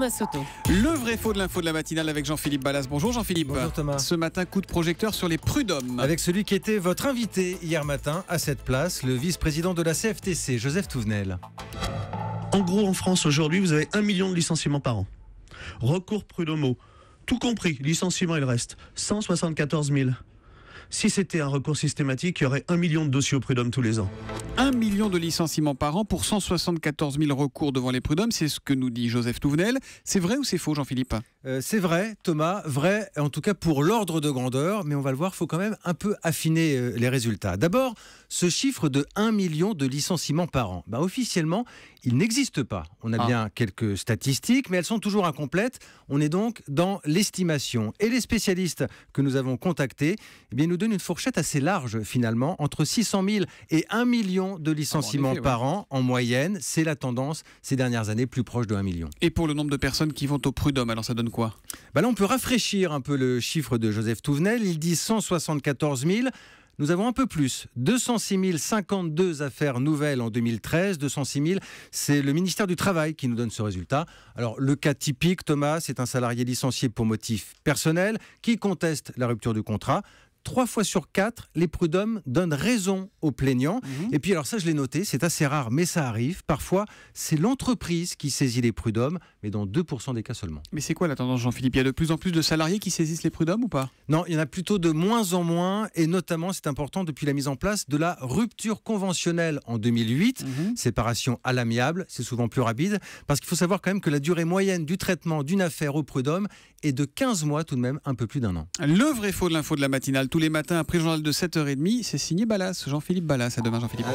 Thomas Soto. Le vrai faux de l'info de la matinale avec Jean-Philippe Ballas. Bonjour Jean-Philippe. Bonjour Thomas. Ce matin, coup de projecteur sur les prud'hommes. Avec celui qui était votre invité hier matin à cette place, le vice-président de la CFTC, Joseph Touvenel. En gros, en France aujourd'hui, vous avez 1 million de licenciements par an. Recours prud'homaux, tout compris, licenciement et le reste, 174 000. Si c'était un recours systématique, il y aurait 1 million de dossiers au prud'homme tous les ans. 1 million de licenciements par an pour 174 000 recours devant les prud'hommes, c'est ce que nous dit Joseph Touvenel. C'est vrai ou c'est faux, Jean-Philippe ? C'est vrai, Thomas, vrai, en tout cas pour l'ordre de grandeur, mais on va le voir, il faut quand même un peu affiner les résultats. D'abord, ce chiffre de 1 million de licenciements par an, officiellement, il n'existe pas. On a bien quelques statistiques, mais elles sont toujours incomplètes. On est donc dans l'estimation. Et les spécialistes que nous avons contactés nous donnent une fourchette assez large, finalement, entre 600 000 et 1 million de licenciements par an, en moyenne. C'est la tendance ces dernières années, plus proche de 1 million. Et pour le nombre de personnes qui vont au prud'homme, alors ça donne quoi ? Là, on peut rafraîchir un peu le chiffre de Joseph Touvenel. Il dit 174 000. Nous avons un peu plus, 206 052 affaires nouvelles en 2013. 206 000, c'est le ministère du Travail qui nous donne ce résultat. Alors, le cas typique, Thomas, c'est un salarié licencié pour motif personnel qui conteste la rupture du contrat. 3 fois sur 4, les prud'hommes donnent raison aux plaignants. Et puis alors ça, je l'ai noté, c'est assez rare, mais ça arrive. Parfois, c'est l'entreprise qui saisit les prud'hommes, mais dans 2% des cas seulement. Mais c'est quoi la tendance, Jean-Philippe ? Il y a de plus en plus de salariés qui saisissent les prud'hommes ou pas ? Non, il y en a plutôt de moins en moins, et notamment, c'est important, depuis la mise en place de la rupture conventionnelle en 2008. Séparation à l'amiable, c'est souvent plus rapide, parce qu'il faut savoir quand même que la durée moyenne du traitement d'une affaire au prud'homme est de 15 mois, tout de même, un peu plus d'1 an. Le vrai faux de l'info de la matinale, tous les matins après le journal de 7h30, c'est signé Ballas, Jean-Philippe Ballas. À demain Jean-Philippe.